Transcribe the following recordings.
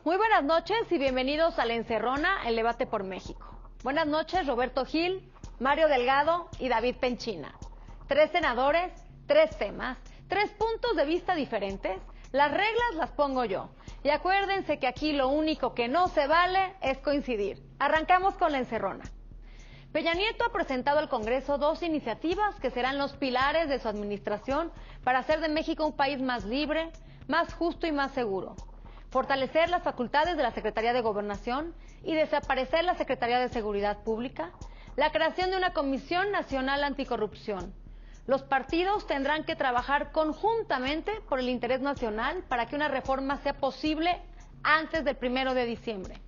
Muy buenas noches y bienvenidos a La Encerrona, el debate por México. Buenas noches, Roberto Gil, Mario Delgado y David Penchina. 3 senadores, 3 temas, 3 puntos de vista diferentes. Las reglas las pongo yo. Y acuérdense que aquí lo único que no se vale es coincidir. Arrancamos con La Encerrona. Peña Nieto ha presentado al Congreso 2 iniciativas que serán los pilares de su administración para hacer de México un país más libre, más justo y más seguro. Fortalecer las facultades de la Secretaría de Gobernación y desaparecer la Secretaría de Seguridad Pública. La creación de una Comisión Nacional Anticorrupción. Los partidos tendrán que trabajar conjuntamente por el interés nacional para que una reforma sea posible antes del 1 de diciembre.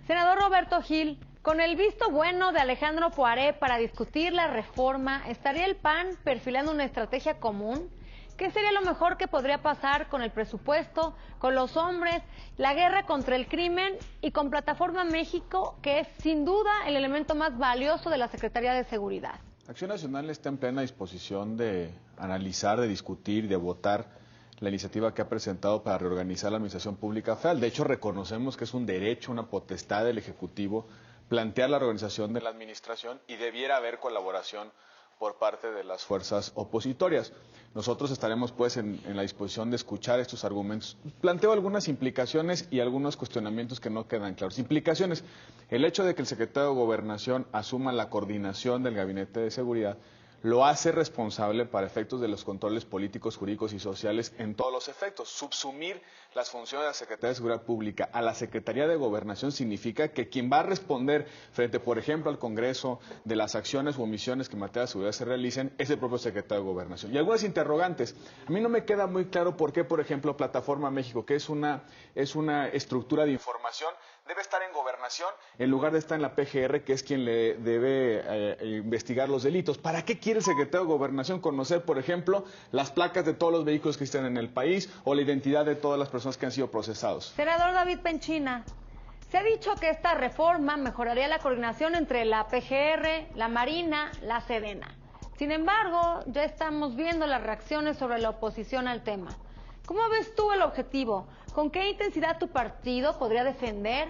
Senador Roberto Gil, con el visto bueno de Alejandro Poiré para discutir la reforma, ¿estaría el PAN perfilando una estrategia común? ¿Qué sería lo mejor que podría pasar con el presupuesto, con los hombres, la guerra contra el crimen y con Plataforma México, que es sin duda el elemento más valioso de la Secretaría de Seguridad? Acción Nacional está en plena disposición de analizar, de discutir, de votar la iniciativa que ha presentado para reorganizar la Administración Pública Federal. De hecho, reconocemos que es un derecho, una potestad del Ejecutivo plantear la reorganización de la Administración y debiera haber colaboración por parte de las fuerzas opositorias. Nosotros estaremos pues en la disposición de escuchar estos argumentos. Planteo algunas implicaciones y algunos cuestionamientos que no quedan claros. Implicaciones: el hecho de que el secretario de Gobernación asuma la coordinación del Gabinete de Seguridad lo hace responsable para efectos de los controles políticos, jurídicos y sociales en todos los efectos. Subsumir las funciones de la Secretaría de Seguridad Pública a la Secretaría de Gobernación significa que quien va a responder frente, por ejemplo, al Congreso de las acciones u omisiones que en materia de seguridad se realicen es el propio secretario de Gobernación. Y algunas interrogantes. A mí no me queda muy claro por qué, por ejemplo, Plataforma México, que es una estructura de información, debe estar en Gobernación en lugar de estar en la PGR, que es quien le debe investigar los delitos. ¿Para qué quiere el secretario de Gobernación conocer, por ejemplo, las placas de todos los vehículos que estén en el país o la identidad de todas las personas que han sido procesados? Senador David Penchina, se ha dicho que esta reforma mejoraría la coordinación entre la PGR, la Marina, la Sedena. Sin embargo, ya estamos viendo las reacciones sobre la oposición al tema. ¿Cómo ves tú el objetivo? ¿Con qué intensidad tu partido podría defender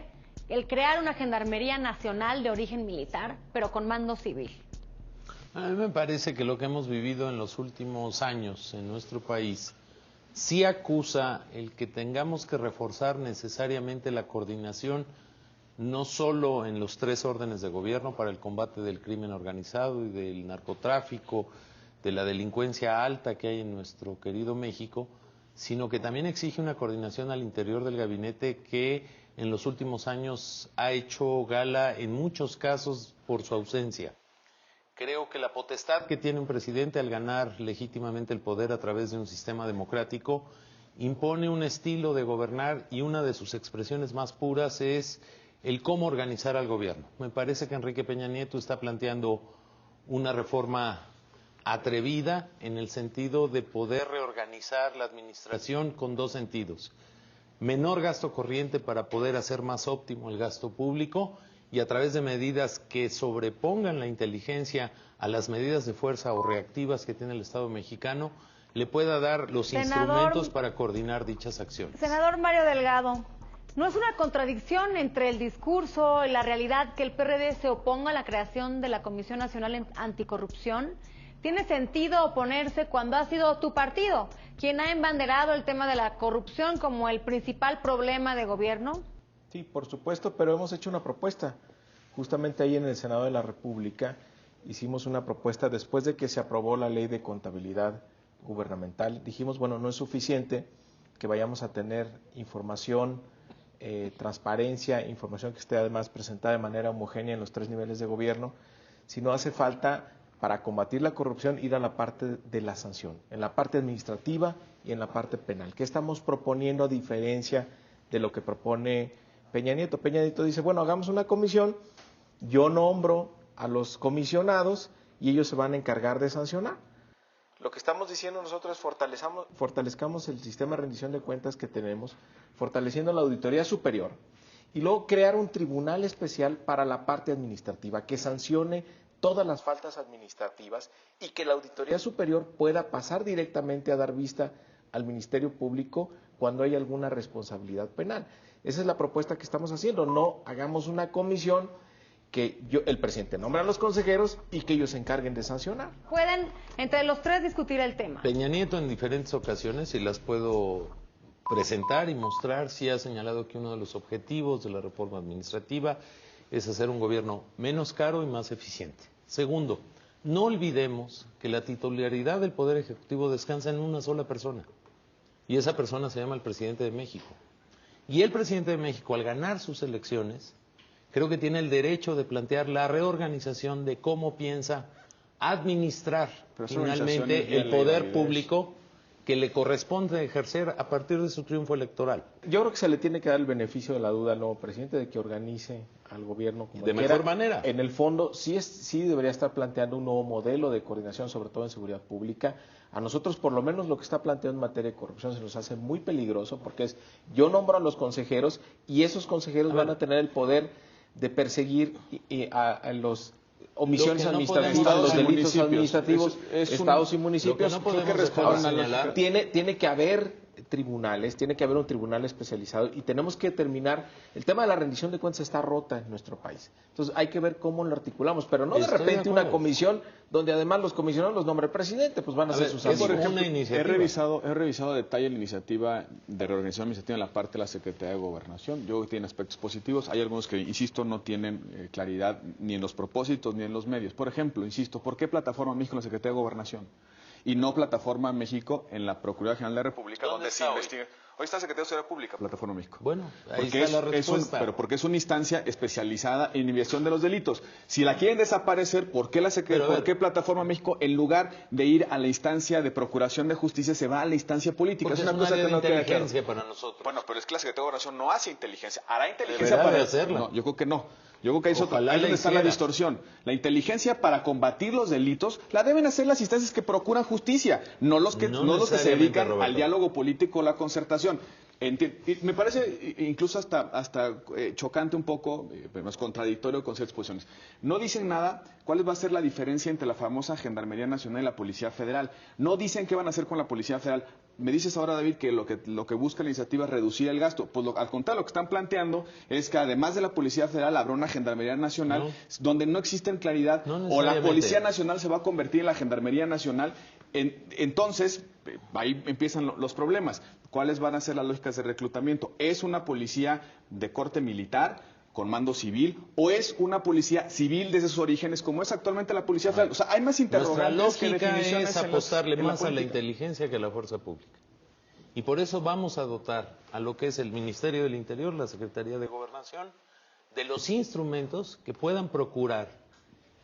el crear una gendarmería nacional de origen militar, pero con mando civil? A mí me parece que lo que hemos vivido en los últimos años en nuestro país sí acusa el que tengamos que reforzar necesariamente la coordinación, no solo en los 3 órdenes de gobierno para el combate del crimen organizado y del narcotráfico, de la delincuencia alta que hay en nuestro querido México, sino que también exige una coordinación al interior del gabinete que en los últimos años ha hecho gala en muchos casos por su ausencia. Creo que la potestad que tiene un presidente al ganar legítimamente el poder a través de un sistema democrático impone un estilo de gobernar y una de sus expresiones más puras es el cómo organizar al gobierno. Me parece que Enrique Peña Nieto está planteando una reforma atrevida en el sentido de poder reorganizar la administración con 2 sentidos. Menor gasto corriente para poder hacer más óptimo el gasto público y a través de medidas que sobrepongan la inteligencia a las medidas de fuerza o reactivas que tiene el Estado mexicano, le pueda dar los instrumentos para coordinar dichas acciones. Senador Mario Delgado, ¿no es una contradicción entre el discurso y la realidad que el PRD se oponga a la creación de la Comisión Nacional Anticorrupción? ¿Tiene sentido oponerse cuando ha sido tu partido quien ha embanderado el tema de la corrupción como el principal problema de gobierno? Sí, por supuesto, pero hemos hecho una propuesta. Justamente ahí en el Senado de la República hicimos una propuesta después de que se aprobó la Ley de Contabilidad Gubernamental. Dijimos, bueno, no es suficiente que vayamos a tener información, transparencia, información que esté además presentada de manera homogénea en los 3 niveles de gobierno, sino hace falta, para combatir la corrupción, ir a la parte de la sanción, en la parte administrativa y en la parte penal. ¿Qué estamos proponiendo a diferencia de lo que propone Peña Nieto? Peña Nieto dice, bueno, hagamos una comisión, yo nombro a los comisionados y ellos se van a encargar de sancionar. Lo que estamos diciendo nosotros es fortalezcamos el sistema de rendición de cuentas que tenemos, fortaleciendo la auditoría superior y luego crear un tribunal especial para la parte administrativa que sancione todas las faltas administrativas y que la auditoría superior pueda pasar directamente a dar vista al Ministerio Público cuando hay alguna responsabilidad penal. Esa es la propuesta que estamos haciendo. No hagamos una comisión que el presidente nombra a los consejeros y que ellos se encarguen de sancionar. Pueden entre los tres discutir el tema. Peña Nieto en diferentes ocasiones, y las puedo presentar y mostrar, sí ha señalado que uno de los objetivos de la reforma administrativa es hacer un gobierno menos caro y más eficiente. Segundo, no olvidemos que la titularidad del Poder Ejecutivo descansa en una sola persona, y esa persona se llama el presidente de México. Y el presidente de México, al ganar sus elecciones, creo que tiene el derecho de plantear la reorganización de cómo piensa administrar finalmente el poder público que le corresponde ejercer a partir de su triunfo electoral. Yo creo que se le tiene que dar el beneficio de la duda al nuevo presidente de que organice al gobierno como de mejor manera. En el fondo, sí debería estar planteando un nuevo modelo de coordinación, sobre todo en seguridad pública. A nosotros, por lo menos, lo que está planteando en materia de corrupción se nos hace muy peligroso, porque es, yo nombro a los consejeros y esos consejeros van a tener el poder de perseguir a los omisiones administrativas, los delitos administrativos, estados y municipios. Lo que no podemos señalar. Tiene que haber tribunales, tiene que haber un tribunal especializado y tenemos que terminar. El tema de la rendición de cuentas está rota en nuestro país. Entonces hay que ver cómo lo articulamos, pero no de repente una comisión donde además los comisionados los nombra el presidente, pues van a ser sus amigos. Por ejemplo, he revisado a detalle la iniciativa de reorganización administrativa en la parte de la Secretaría de Gobernación. Yo creo que tiene aspectos positivos. Hay algunos que, insisto, no tienen claridad ni en los propósitos ni en los medios. Por ejemplo, insisto, ¿por qué Plataforma México en la Secretaría de Gobernación y no Plataforma México en la Procuraduría General de la República, donde se investiga? Hoy está Secretaría de Seguridad Pública, Plataforma México. Bueno, ahí está la respuesta. Pero porque es una instancia especializada en investigación de los delitos. Si la quieren desaparecer, ¿por qué ¿por qué Plataforma México, en lugar de ir a la instancia de procuración de justicia, se va a la instancia política? Porque es una cosa que no tiene inteligencia para nosotros. Bueno, pero es que la Secretaría de Gobernación no hace inteligencia. Hará inteligencia para hacerla. No, yo creo que no. Yo creo que ahí es donde está la distorsión. La inteligencia para combatir los delitos la deben hacer las instancias que procuran justicia, no los que se dedican al diálogo político o la concertación. Me parece incluso hasta chocante un poco, pero es contradictorio con ciertas posiciones. No dicen nada cuál va a ser la diferencia entre la famosa Gendarmería Nacional y la Policía Federal. No dicen qué van a hacer con la Policía Federal. Me dices ahora, David, que lo que busca la iniciativa es reducir el gasto. Pues al contrario, lo que están planteando es que además de la Policía Federal habrá una Gendarmería Nacional donde no existe claridad, o la Policía Nacional se va a convertir en la Gendarmería Nacional. Entonces, ahí empiezan los problemas. ¿Cuáles van a ser las lógicas de reclutamiento? ¿Es una policía de corte militar, con mando civil, o es una policía civil desde sus orígenes, como es actualmente la Policía Federal? O sea, hay más interrogantes. Nuestra lógica que definiciones es apostarle más a la inteligencia que a la fuerza pública. Y por eso vamos a dotar a lo que es el Ministerio del Interior, la Secretaría de Gobernación, de los instrumentos que puedan procurar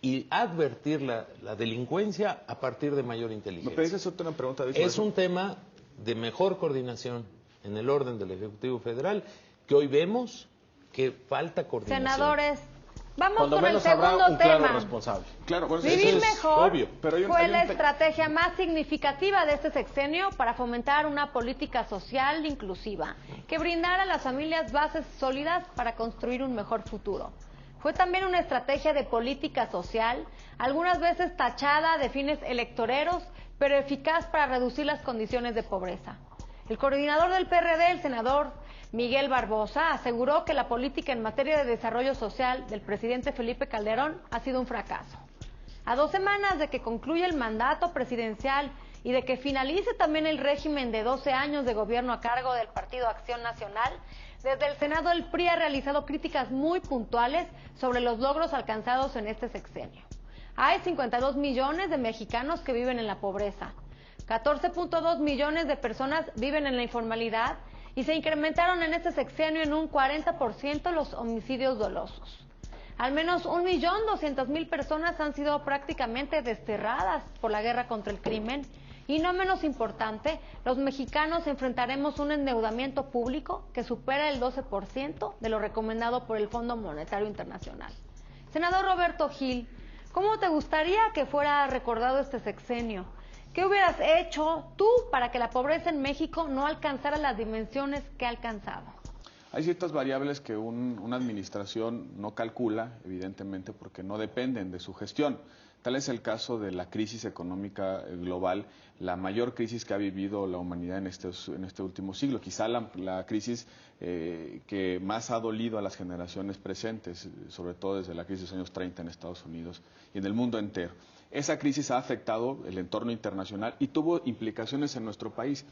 y advertir la delincuencia a partir de mayor inteligencia. Pero esa es otra pregunta. Es un tema de mejor coordinación en el orden del Ejecutivo Federal, que hoy vemos que falta coordinación. Senadores, vamos Cuando con el menos habrá segundo un claro tema. responsable. Claro, bueno, Vivir eso es mejor obvio, pero fue la estrategia más significativa de este sexenio para fomentar una política social inclusiva que brindara a las familias bases sólidas para construir un mejor futuro. Fue también una estrategia de política social, algunas veces tachada de fines electoreros, pero eficaz para reducir las condiciones de pobreza. El coordinador del PRD, el senador Miguel Barbosa, aseguró que la política en materia de desarrollo social del presidente Felipe Calderón ha sido un fracaso. A 2 semanas de que concluya el mandato presidencial y de que finalice también el régimen de 12 años de gobierno a cargo del Partido Acción Nacional, desde el Senado el PRI ha realizado críticas muy puntuales sobre los logros alcanzados en este sexenio. Hay 52 millones de mexicanos que viven en la pobreza, 14.2 millones de personas viven en la informalidad y se incrementaron en este sexenio en un 40% los homicidios dolosos. Al menos 1.200.000 personas han sido prácticamente desterradas por la guerra contra el crimen. Y no menos importante, los mexicanos enfrentaremos un endeudamiento público que supera el 12% de lo recomendado por el Fondo Monetario Internacional. Senador Roberto Gil, ¿cómo te gustaría que fuera recordado este sexenio? ¿Qué hubieras hecho tú para que la pobreza en México no alcanzara las dimensiones que ha alcanzado? Hay ciertas variables que una administración no calcula, evidentemente, porque no dependen de su gestión. Tal es el caso de la crisis económica global, la mayor crisis que ha vivido la humanidad en este último siglo, quizá la crisis que más ha dolido a las generaciones presentes, sobre todo desde la crisis de los años 30 en Estados Unidos y en el mundo entero. Esa crisis ha afectado el entorno internacional y tuvo implicaciones en nuestro país.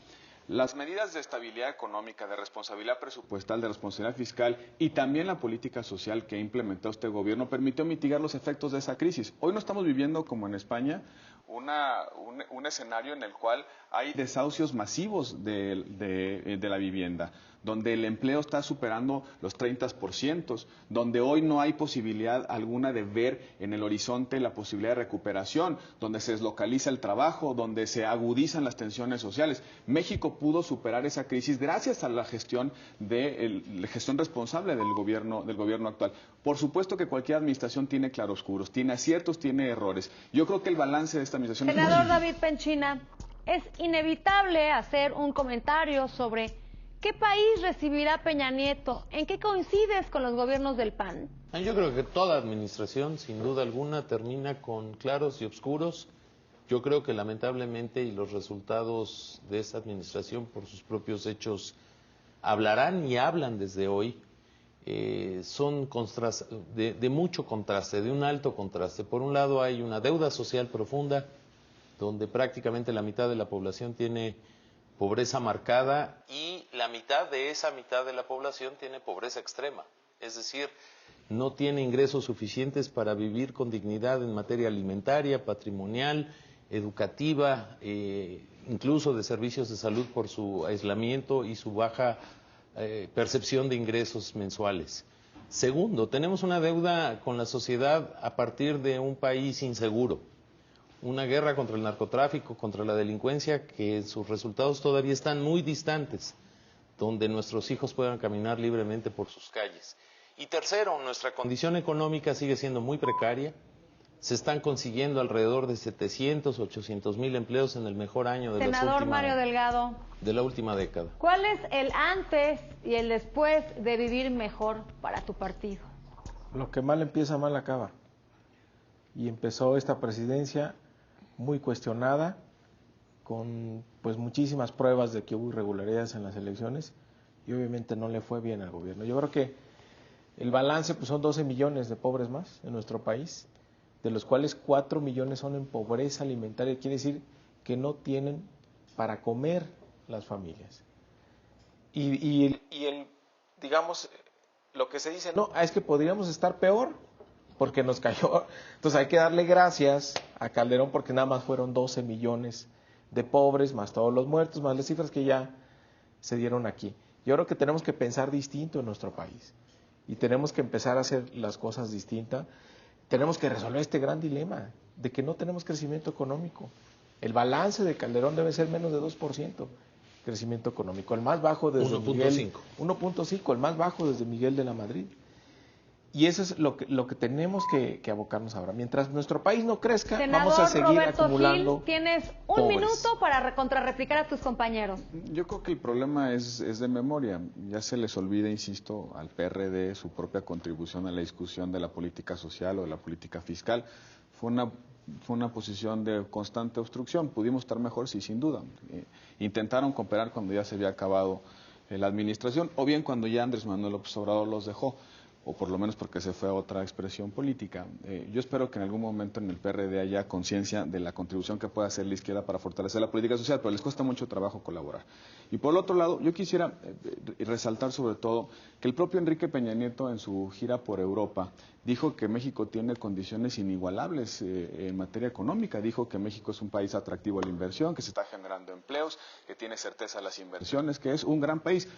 Las medidas de estabilidad económica, de responsabilidad presupuestal, de responsabilidad fiscal y también la política social que ha implementado este gobierno permitió mitigar los efectos de esa crisis. Hoy no estamos viviendo, como en España, un escenario en el cual hay desahucios masivos de la vivienda, donde el empleo está superando los 30%, donde hoy no hay posibilidad alguna de ver en el horizonte la posibilidad de recuperación, donde se deslocaliza el trabajo, donde se agudizan las tensiones sociales. México pudo superar esa crisis gracias a la gestión responsable del gobierno actual. Por supuesto que cualquier administración tiene claroscuros, tiene aciertos, tiene errores. Yo creo que el balance de esta administración Senador David Penchina, es inevitable hacer un comentario sobre qué país recibirá Peña Nieto. ¿En qué coincides con los gobiernos del PAN? Yo creo que toda administración, sin duda alguna, termina con claros y oscuros. Yo creo que lamentablemente, y los resultados de esta administración por sus propios hechos hablarán y hablan desde hoy, son de mucho contraste, de un alto contraste. Por un lado hay una deuda social profunda, donde prácticamente la mitad de la población tiene pobreza marcada y la mitad de esa mitad de la población tiene pobreza extrema. Es decir, no tiene ingresos suficientes para vivir con dignidad en materia alimentaria, patrimonial, educativa, incluso de servicios de salud por su aislamiento y su baja percepción de ingresos mensuales. Segundo, tenemos una deuda con la sociedad a partir de un país inseguro, una guerra contra el narcotráfico, contra la delincuencia, que sus resultados todavía están muy distantes, donde nuestros hijos puedan caminar libremente por sus calles. Y tercero, nuestra condición económica sigue siendo muy precaria. Se están consiguiendo alrededor de 700, 800 mil empleos en el mejor año de Senador Mario Delgado, de la última década. ¿cuál es el antes y el después de vivir mejor para tu partido? Lo que mal empieza, mal acaba. Y empezó esta presidencia muy cuestionada, con pues muchísimas pruebas de que hubo irregularidades en las elecciones y obviamente no le fue bien al gobierno. Yo creo que el balance pues son 12 millones de pobres más en nuestro país, de los cuales 4 millones son en pobreza alimentaria, quiere decir que no tienen para comer las familias. Digamos, lo que se dice, no, es que podríamos estar peor, porque nos cayó. Entonces hay que darle gracias a Calderón porque nada más fueron 12 millones de pobres, más todos los muertos, más las cifras que ya se dieron aquí. Yo creo que tenemos que pensar distinto en nuestro país y tenemos que empezar a hacer las cosas distintas. Tenemos que resolver este gran dilema de que no tenemos crecimiento económico. El balance de Calderón debe ser menos de 2% crecimiento económico, el más bajo desde 1.5, el más bajo desde Miguel de la Madrid. Y eso es lo que tenemos que abocarnos ahora. Mientras nuestro país no crezca, Senador vamos a seguir Roberto acumulando Gil, tienes un pobres. minuto para contrarreplicar a tus compañeros. Yo creo que el problema es de memoria. Ya se les olvida, insisto, al PRD su propia contribución a la discusión de la política social o de la política fiscal. Fue una posición de constante obstrucción. Pudimos estar mejor, sí, sin duda. Intentaron cooperar cuando ya se había acabado la administración, o bien cuando ya Andrés Manuel López Obrador los dejó, o por lo menos porque se fue a otra expresión política. Yo espero que en algún momento en el PRD haya conciencia de la contribución que puede hacer la izquierda para fortalecer la política social, pero les cuesta mucho trabajo colaborar. Y por el otro lado, yo quisiera resaltar sobre todo que el propio Enrique Peña Nieto en su gira por Europa dijo que México tiene condiciones inigualables en materia económica, dijo que México es un país atractivo a la inversión, que se está generando empleos, que tiene certeza a las inversiones, que es un gran país.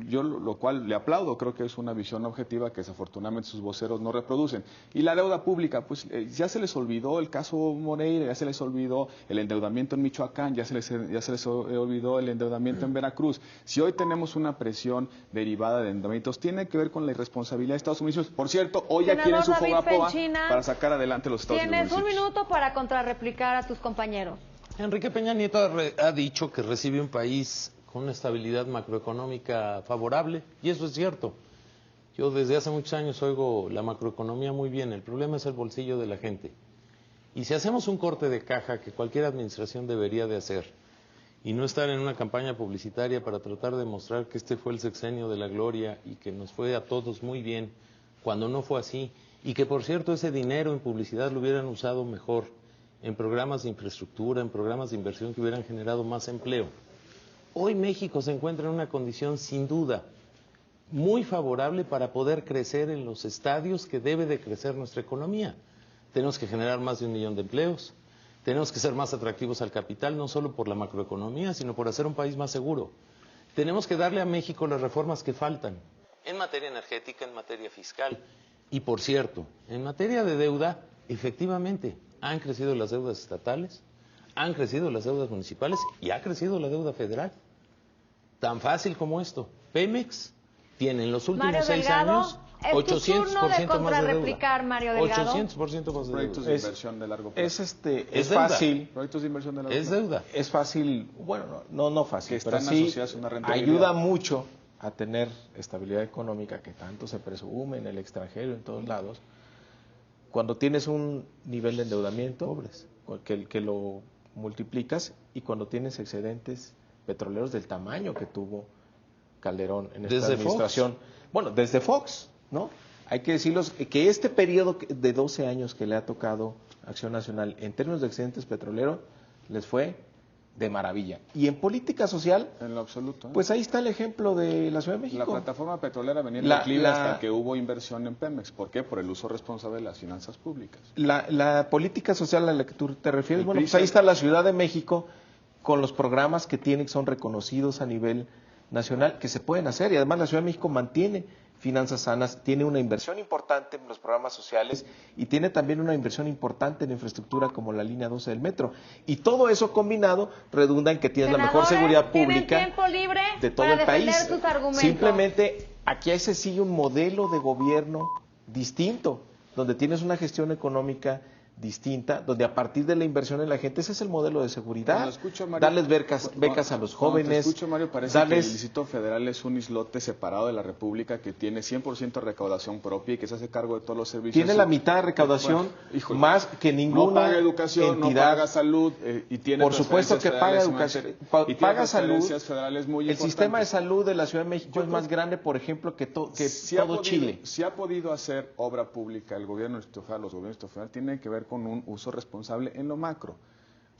Yo lo cual le aplaudo, creo que es una visión objetiva que desafortunadamente sus voceros no reproducen. Y la deuda pública, pues ya se les olvidó el caso Moreira, ya se les olvidó el endeudamiento en Michoacán, ya se les olvidó el endeudamiento en Veracruz. Si hoy tenemos una presión derivada de endeudamientos, tiene que ver con la irresponsabilidad de Estados Unidos. Por cierto, hoy ya quieren su Fogaproa para sacar adelante los Estados Unidos. Tienes un minuto para contrarreplicar a tus compañeros. Enrique Peña Nieto ha dicho que recibe un país con una estabilidad macroeconómica favorable, y eso es cierto. Yo desde hace muchos años oigo la macroeconomía muy bien, el problema es el bolsillo de la gente. Y si hacemos un corte de caja que cualquier administración debería de hacer, y no estar en una campaña publicitaria para tratar de mostrar que este fue el sexenio de la gloria y que nos fue a todos muy bien, cuando no fue así, y que por cierto ese dinero en publicidad lo hubieran usado mejor en programas de infraestructura, en programas de inversión que hubieran generado más empleo. Hoy México se encuentra en una condición sin duda muy favorable para poder crecer en los estadios que debe de crecer nuestra economía. Tenemos que generar más de 1 millón de empleos, tenemos que ser más atractivos al capital, no solo por la macroeconomía, sino por hacer un país más seguro. Tenemos que darle a México las reformas que faltan, en materia energética, en materia fiscal. Y por cierto, en materia de deuda, efectivamente, han crecido las deudas estatales, han crecido las deudas municipales y ha crecido la deuda federal. Tan fácil como esto. Pemex tiene en los últimos 6 años 800% más de deuda. Mario Delgado. 800% más de deuda. Proyectos de inversión de largo plazo. Es fácil. Proyectos de inversión de largo Es plazo. deuda. Es fácil, bueno, no fácil, Que pero están sí asociadas a una rentabilidad. ayuda mucho a tener estabilidad económica que tanto se presume en el extranjero, en todos lados. Cuando tienes un nivel de endeudamiento, que lo multiplicas, y cuando tienes excedentes petroleros del tamaño que tuvo Calderón en esta Desde administración. Fox. Bueno, desde Fox, ¿no? Hay que decirlos que este periodo de 12 años que le ha tocado Acción Nacional en términos de excedentes petroleros les fue de maravilla. Y en política social, En lo absoluto. pues ahí está el ejemplo de la Ciudad de La México. plataforma petrolera venía en La- declive la- hasta que hubo inversión en Pemex. ¿Por qué? Por el uso responsable de las finanzas públicas. La política social a la que tú te refieres, El bueno, PRI pues ahí está la Ciudad de México con los programas que tiene, que son reconocidos a nivel nacional, que se pueden hacer. Y además la Ciudad de México mantiene finanzas sanas, tiene una inversión importante en los programas sociales y tiene también una inversión importante en infraestructura como la línea 12 del metro. Y todo eso combinado redunda en que tienes la mejor Senadores, seguridad tienen pública tiempo libre de todo para el país. defender sus argumentos. Simplemente aquí se sigue un modelo de gobierno distinto, donde tienes una gestión económica distinta, donde a partir de la inversión en la gente, ese es el modelo de seguridad, Cuando escucho, Mario, darles becas a los cuando te jóvenes, escucho, Mario, parece darles... que el Distrito Federal es un islote separado de la República que tiene 100% recaudación propia y que se hace cargo de todos los servicios. Tiene la mitad de recaudación, Bueno, híjole, más que ninguna no paga educación, entidad. no paga salud y tiene Por supuesto que paga educación, paga salud. Federales muy El sistema de importantes. salud de la Ciudad de México Yo es creo más grande, por ejemplo, que todo podido, Chile. Si ha podido hacer obra pública el gobierno estatal, los gobiernos estatales, tiene que ver con un uso responsable en lo macro.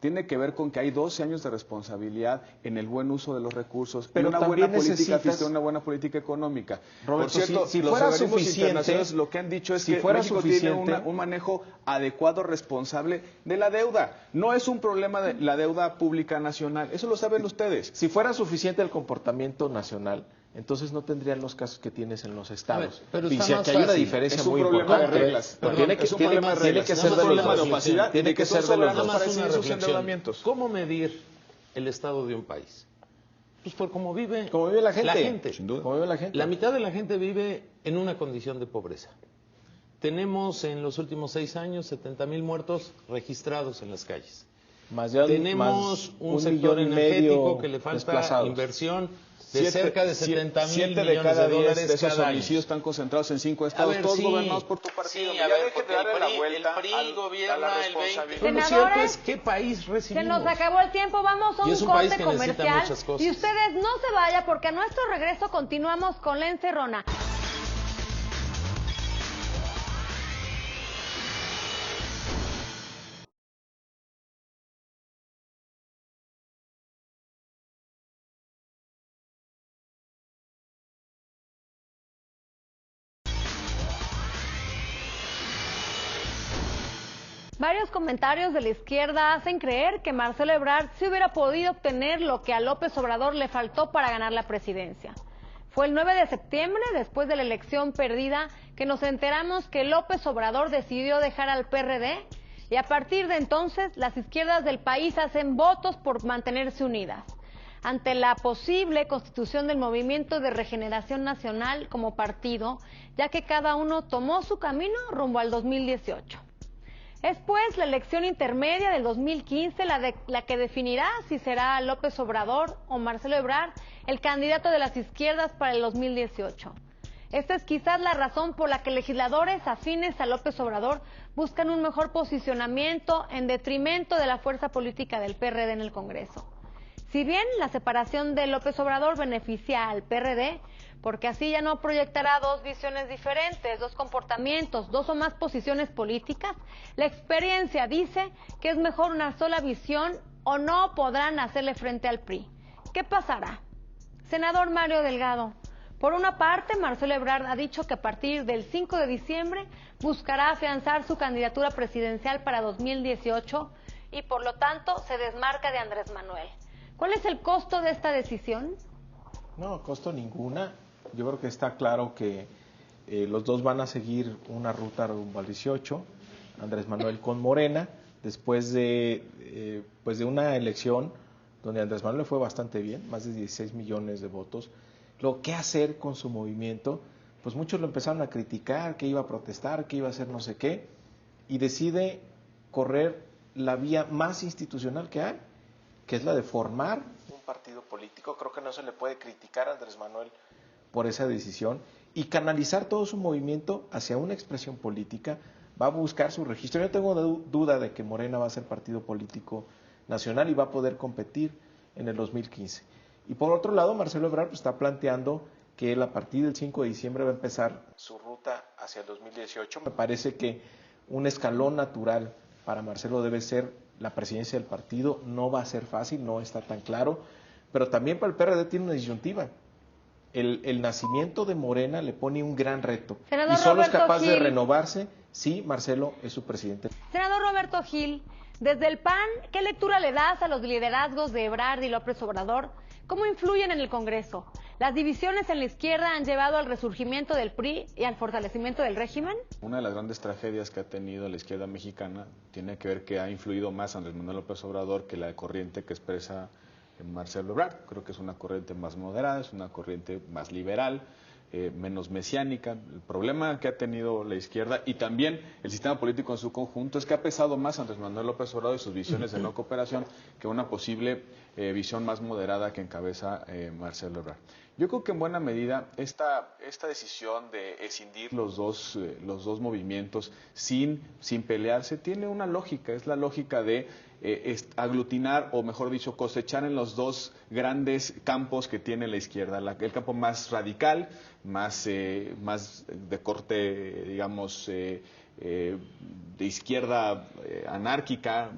Tiene que ver con que hay 12 años de responsabilidad en el buen uso de los recursos, Pero en una buena también política necesitas- fiscal, una buena política económica. Roberto, Por cierto, si los fuera organismos suficiente, internacionales lo que han dicho es si que fuera México suficiente- tiene un manejo adecuado, responsable de la deuda. No es un problema de la deuda pública nacional, eso lo saben ustedes. Si fuera suficiente el comportamiento nacional, entonces no tendrían los casos que tienes en los estados. pero y está si más aquí hay una fácil. diferencia Es un muy problema importante. de reglas. Pero Perdón, es un problema de tiene reglas. que Es ser un de los problema de dos. opacidad. Tiene de que que son ser de los soberanos dos. Nada para más una decidir sus reflexión. endeudamientos. ¿Cómo medir el estado de un país? Pues por cómo vive, Como vive la gente. Sin duda. Como vive la gente. La mitad de la gente vive en una condición de pobreza. Tenemos en los últimos 6 años 70,000 muertos registrados en las calles. Más de Tenemos un un sector millón y medio energético que le falta desplazados. inversión de cerca de 70,000 siete millones de cada de 10 dólares de esos cada año. homicidios están concentrados en 5 A estados, ver, todos sí, gobernados por tu partido. sí, Ya a ver, dejen porque de darle el la PRI, vuelta el PRI a la gobierna el 20%. responsabilidad. Pero lo Senadores, cierto es qué país recibimos. Se nos acabó el tiempo, vamos a Y un es un país corte que necesita comercial muchas cosas. y ustedes no se vayan porque a nuestro regreso continuamos con La Encerrona. Varios comentarios de la izquierda hacen creer que Marcelo Ebrard sí hubiera podido obtener lo que a López Obrador le faltó para ganar la presidencia. Fue el 9 de septiembre, después de la elección perdida, que nos enteramos que López Obrador decidió dejar al PRD y a partir de entonces las izquierdas del país hacen votos por mantenerse unidas ante la posible constitución del Movimiento de Regeneración Nacional como partido, ya que cada uno tomó su camino rumbo al 2018. Es pues la elección intermedia del 2015 la que definirá si será López Obrador o Marcelo Ebrard el candidato de las izquierdas para el 2018. Esta es quizás la razón por la que legisladores afines a López Obrador buscan un mejor posicionamiento en detrimento de la fuerza política del PRD en el Congreso. Si bien la separación de López Obrador beneficia al PRD, porque así ya no proyectará dos visiones diferentes, dos comportamientos, dos o más posiciones políticas, la experiencia dice que es mejor una sola visión o no podrán hacerle frente al PRI. ¿Qué pasará? Senador Mario Delgado, por una parte, Marcelo Ebrard ha dicho que a partir del 5 de diciembre buscará afianzar su candidatura presidencial para 2018 y por lo tanto se desmarca de Andrés Manuel. ¿Cuál es el costo de esta decisión? No, costo ninguna. Yo creo que está claro que los dos van a seguir una ruta rumbo al 18, Andrés Manuel con Morena, después de una elección donde Andrés Manuel le fue bastante bien, más de 16 millones de votos. Lo que hacer con su movimiento, pues muchos lo empezaron a criticar, que iba a protestar, que iba a hacer no sé qué, y decide correr la vía más institucional que hay, que es la de formar un partido político. Creo que no se le puede criticar a Andrés Manuel por esa decisión, y canalizar todo su movimiento hacia una expresión política. Va a buscar su registro. Yo tengo duda de que Morena va a ser partido político nacional y va a poder competir en el 2015. Y por otro lado, Marcelo Ebrard pues, está planteando que él a partir del 5 de diciembre va a empezar su ruta hacia el 2018. Me parece que un escalón natural para Marcelo debe ser la presidencia del partido. No va a ser fácil, no está tan claro, pero también para el PRD tiene una disyuntiva. El nacimiento de Morena le pone un gran reto. Senador y solo Roberto es capaz Gil. de renovarse si Marcelo es su presidente. Senador Roberto Gil, desde el PAN, ¿qué lectura le das a los liderazgos de Ebrard y López Obrador? ¿Cómo influyen en el Congreso? ¿Las divisiones en la izquierda han llevado al resurgimiento del PRI y al fortalecimiento del régimen? Una de las grandes tragedias que ha tenido la izquierda mexicana tiene que ver que ha influido más Andrés Manuel López Obrador que la corriente que expresa Marcelo Ebrard. Creo que es una corriente más moderada, es una corriente más liberal, menos mesiánica. El problema que ha tenido la izquierda y también el sistema político en su conjunto es que ha pesado más Andrés Manuel López Obrador y sus visiones de no cooperación que una posible visión más moderada que encabeza Marcelo Ebrard. Yo creo que en buena medida esta decisión de escindir los dos movimientos sin pelearse tiene una lógica, es la lógica de aglutinar, o mejor dicho, cosechar en los dos grandes campos que tiene la izquierda, el campo más radical, más de corte, digamos, de izquierda anárquica,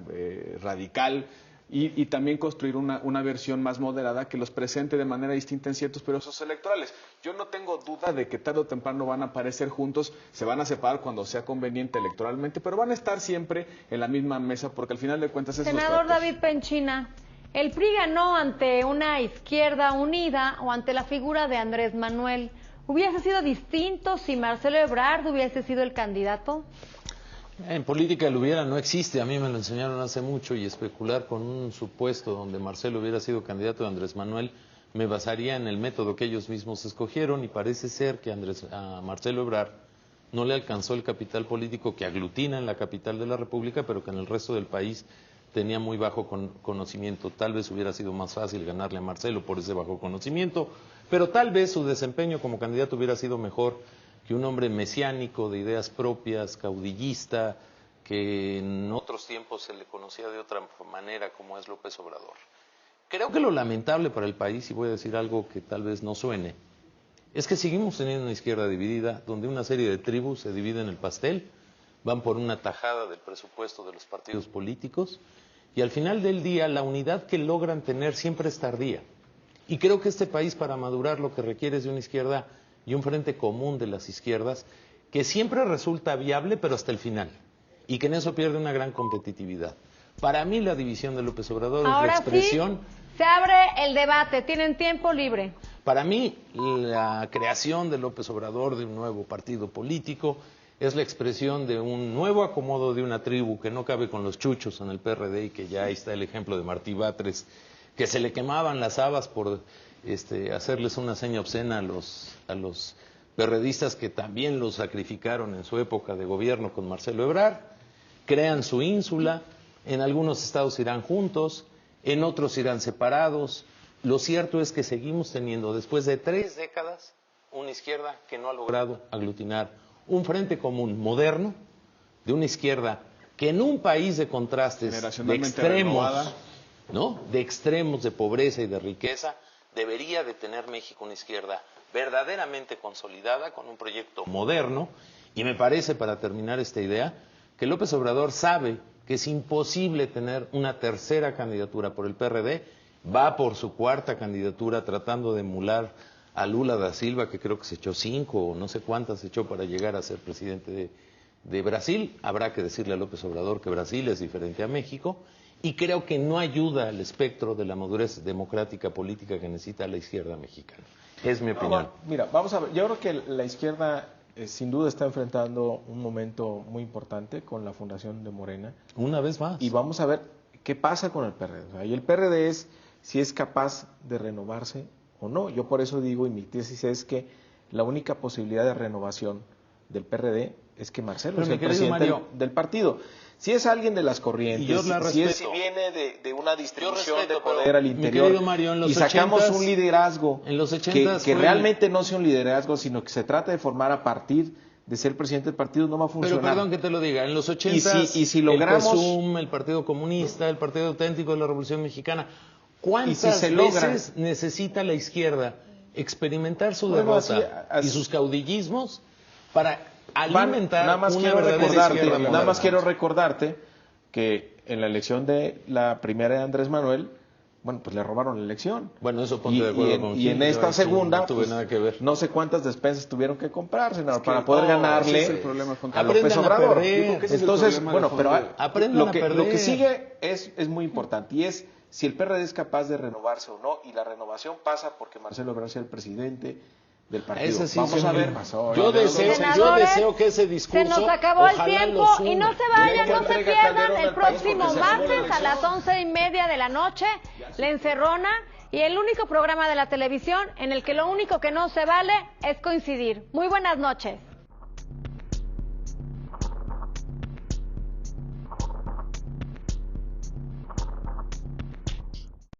radical, y también construir una versión más moderada que los presente de manera distinta en ciertos procesos electorales. Yo no tengo duda de que tarde o temprano van a aparecer juntos, se van a separar cuando sea conveniente electoralmente, pero van a estar siempre en la misma mesa porque al final de cuentas es su Senador estrategia. David Penchina, ¿el PRI ganó ante una izquierda unida o ante la figura de Andrés Manuel? ¿Hubiese sido distinto si Marcelo Ebrard hubiese sido el candidato? En política el hubiera no existe, a mí me lo enseñaron hace mucho, y especular con un supuesto donde Marcelo hubiera sido candidato de Andrés Manuel me basaría en el método que ellos mismos escogieron, y parece ser que a Marcelo Ebrard no le alcanzó el capital político que aglutina en la capital de la República, pero que en el resto del país tenía muy bajo conocimiento. Tal vez hubiera sido más fácil ganarle a Marcelo por ese bajo conocimiento, pero tal vez su desempeño como candidato hubiera sido mejor que un hombre mesiánico, de ideas propias, caudillista, que en otros tiempos se le conocía de otra manera, como es López Obrador. Creo que lo lamentable para el país, y voy a decir algo que tal vez no suene, es que seguimos teniendo una izquierda dividida, donde una serie de tribus se dividen el pastel, van por una tajada del presupuesto de los partidos políticos, y al final del día la unidad que logran tener siempre es tardía. Y creo que este país, para madurar, lo que requiere es de una izquierda y un frente común de las izquierdas, que siempre resulta viable, pero hasta el final, y que en eso pierde una gran competitividad. Para mí la división de López Obrador es la expresión... Sí, se abre el debate, tienen tiempo libre. Para mí la creación de López Obrador, de un nuevo partido político, es la expresión de un nuevo acomodo de una tribu que no cabe con los chuchos en el PRD, y que ya ahí está el ejemplo de Martí Batres, que se le quemaban las habas por hacerles una seña obscena a los perredistas, que también los sacrificaron en su época de gobierno con Marcelo Ebrard. Crean su ínsula, en algunos estados irán juntos, en otros irán separados. Lo cierto es que seguimos teniendo, después de 3 décadas, una izquierda que no ha logrado aglutinar un frente común moderno, de una izquierda que en un país de contrastes, de extremos, ¿no? De extremos de pobreza y de riqueza, debería de tener México una izquierda verdaderamente consolidada, con un proyecto moderno. Y me parece, para terminar esta idea, que López Obrador sabe que es imposible tener una tercera candidatura por el PRD, va por su cuarta candidatura tratando de emular a Lula da Silva, que creo que se echó 5 o no sé cuántas se echó para llegar a ser presidente de Brasil. Habrá que decirle a López Obrador que Brasil es diferente a México, y creo que no ayuda al espectro de la madurez democrática política que necesita la izquierda mexicana. Es mi opinión. Mira, vamos a ver, yo creo que la izquierda sin duda está enfrentando un momento muy importante con la fundación de Morena. Una vez más. Y vamos a ver qué pasa con el PRD. O sea, y el PRD es si es capaz de renovarse o no. Yo por eso digo, y mi tesis es que la única posibilidad de renovación del PRD es que Marcelo sea el presidente del partido. Si es alguien de las corrientes, si viene de una distribución de poder al interior, Mario, y sacamos un liderazgo en los 80s que realmente no sea un liderazgo, sino que se trata de formar a partir de ser presidente del partido, no va a funcionar. Pero perdón que te lo diga, en los 80s, y si logramos, el PSUM, el Partido Comunista, el Partido Auténtico de la Revolución Mexicana, ¿cuántas veces necesita la izquierda experimentar su derrota y sus caudillismos para alimentar nada más quiero recordarte que en la elección de la primera de Andrés Manuel, bueno, pues le robaron la elección. Bueno, eso ponte de acuerdo con y en esta segunda, no tuve nada que ver. No sé cuántas despensas tuvieron que comprarse para poder ganarle a López a Obrador. Entonces, bueno, pero lo que sigue es muy importante, y es si el PRD es capaz de renovarse o no, y la renovación pasa porque Marcelo Ebrard sea el presidente del partido. Sí, vamos a ver. Yo deseo que ese discurso. Se nos acabó el tiempo y no se vayan, no se pierdan el próximo martes a las 11:30 de la noche, La Encerrona, y el único programa de la televisión en el que lo único que no se vale es coincidir. Muy buenas noches.